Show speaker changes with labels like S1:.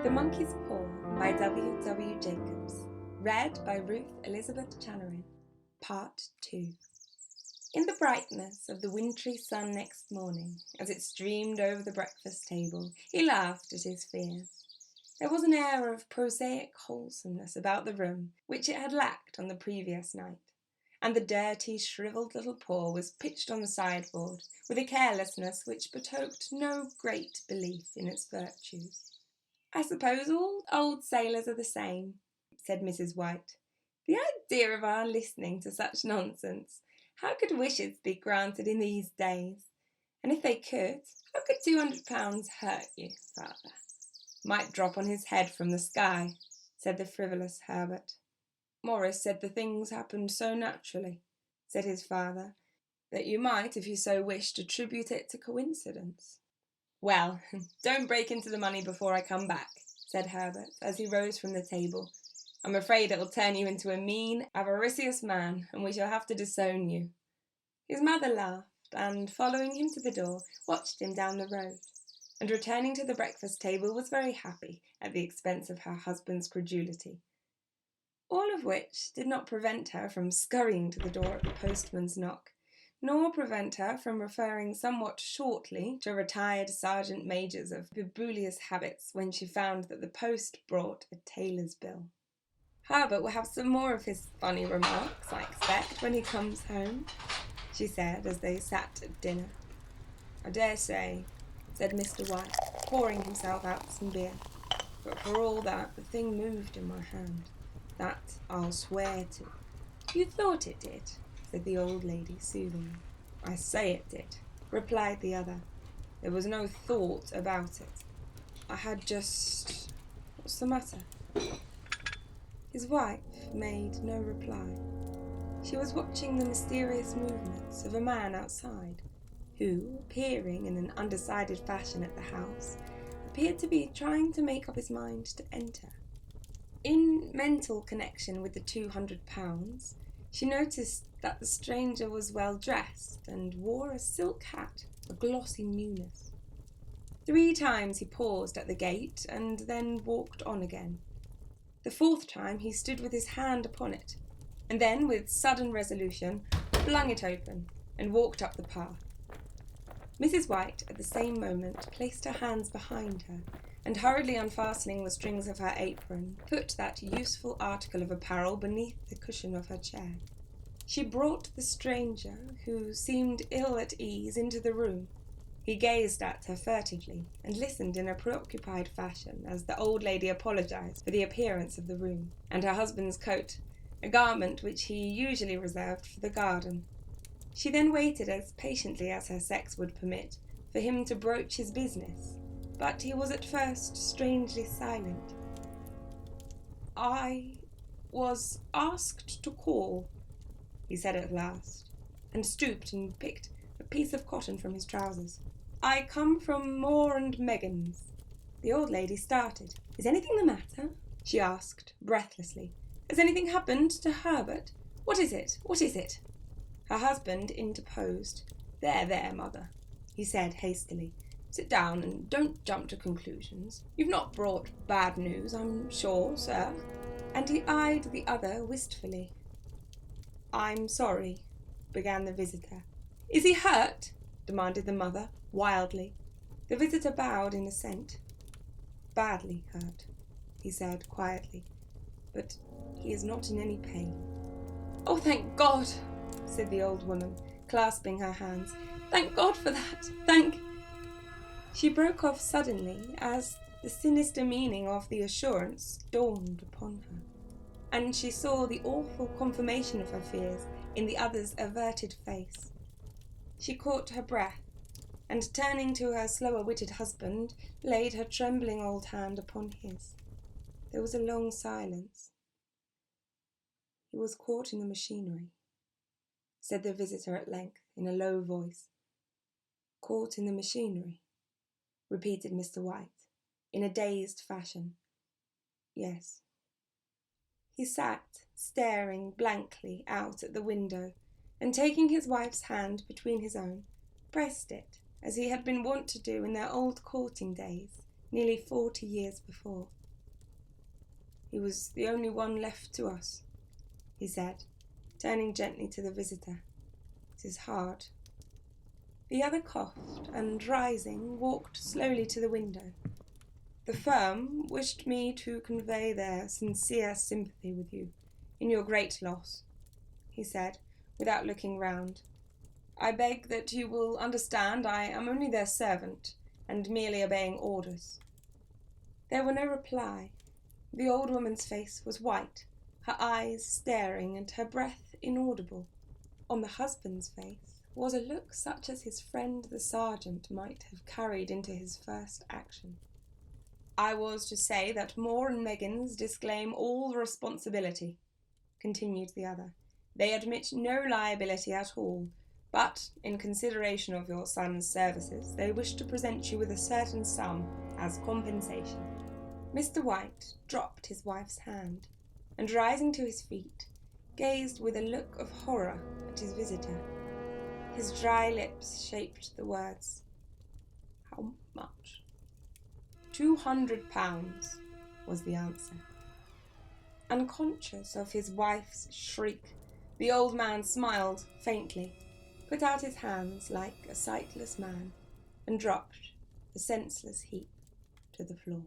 S1: The Monkey's Paw by W. W. Jacobs. Read by Ruth Elizabeth Channery. Part 2. In the brightness of the wintry sun next morning, as it streamed over the breakfast table, he laughed at his fears. There was an air of prosaic wholesomeness about the room which it had lacked on the previous night, and the dirty, shrivelled little paw was pitched on the sideboard with a carelessness which betokened no great belief in its virtues. "I suppose all old sailors are the same," said Mrs. White. "The idea of our listening to such nonsense! How could wishes be granted in these days? And if they could, how could £200 hurt you, father?" "Might drop on his head from the sky," said the frivolous Herbert. "Morris said the things happened so naturally," said his father, "that you might, if you so wished, attribute it to coincidence." "Well, don't break into the money before I come back," said Herbert, as he rose from the table. "I'm afraid it'll turn you into a mean, avaricious man, and we shall have to disown you." His mother laughed, and, following him to the door, watched him down the road, and returning to the breakfast table was very happy at the expense of her husband's credulity. All of which did not prevent her from scurrying to the door at the postman's knock, nor prevent her from referring somewhat shortly to retired sergeant majors of bibulous habits when she found that the post brought a tailor's bill. "Herbert will have some more of his funny remarks, I expect, when he comes home," she said as they sat at dinner. "I dare say," said Mr. White, pouring himself out some beer. "But for all that, the thing moved in my hand. That I'll swear to." "You thought it did," said the old lady soothingly. "I say it did," replied the other. "There was no thought about it. I had just... What's the matter?" His wife made no reply. She was watching the mysterious movements of a man outside, who, appearing in an undecided fashion at the house, appeared to be trying to make up his mind to enter. In mental connection with the £200, she noticed that the stranger was well dressed and wore a silk hat of glossy newness. 3 times he paused at the gate and then walked on again. The 4th time he stood with his hand upon it, and then with sudden resolution flung it open and walked up the path. Mrs. White at the same moment placed her hands behind her, and hurriedly unfastening the strings of her apron, put that useful article of apparel beneath the cushion of her chair. She brought the stranger, who seemed ill at ease, into the room. He gazed at her furtively, and listened in a preoccupied fashion as the old lady apologized for the appearance of the room, and her husband's coat, a garment which he usually reserved for the garden. She then waited as patiently as her sex would permit for him to broach his business, but he was at first strangely silent. "I was asked to call," he said at last, and stooped and picked a piece of cotton from his trousers. "I come from Moore and Megan's." The old lady started. "Is anything the matter?" she asked, breathlessly. "Has anything happened to Herbert? What is it? What is it?" Her husband interposed. There, mother," he said hastily. "Sit down and don't jump to conclusions. You've not brought bad news, I'm sure, sir." And he eyed the other wistfully. "I'm sorry," began the visitor. "Is he hurt?" demanded the mother, wildly. The visitor bowed in assent. "Badly hurt," he said quietly, "but he is not in any pain." "Oh, thank God!" said the old woman, clasping her hands. "Thank God for that! Thank—" She broke off suddenly as the sinister meaning of the assurance dawned upon her, and she saw the awful confirmation of her fears in the other's averted face. She caught her breath, and turning to her slower-witted husband, laid her trembling old hand upon his. There was a long silence. "He was caught in the machinery," said the visitor at length, in a low voice. "Caught in the machinery," repeated Mr. White, in a dazed fashion. "Yes." He sat, staring blankly out at the window, and taking his wife's hand between his own, pressed it, as he had been wont to do in their old courting days, nearly 40 years before. He was the only one left to us, he said, turning gently to the visitor. It is hard. The other coughed and, rising, walked slowly to the window. The firm wished me to convey their sincere sympathy with you in your great loss, he said, without looking round. I beg that you will understand I am only their servant, and merely obeying orders. There were no reply. The old woman's face was white, her eyes staring and her breath inaudible. On the husband's face was a look such as his friend the sergeant might have carried into his first action. I was to say that Moore and Meggins disclaim all responsibility, continued the other. They admit no liability at all, but in consideration of your son's services, they wish to present you with a certain sum as compensation. Mr. White dropped his wife's hand, and rising to his feet, gazed with a look of horror at his visitor. His dry lips shaped the words. How much? £200, was the answer. Unconscious of his wife's shriek, the old man smiled faintly, put out his hands like a sightless man, and dropped, a senseless heap, to the floor.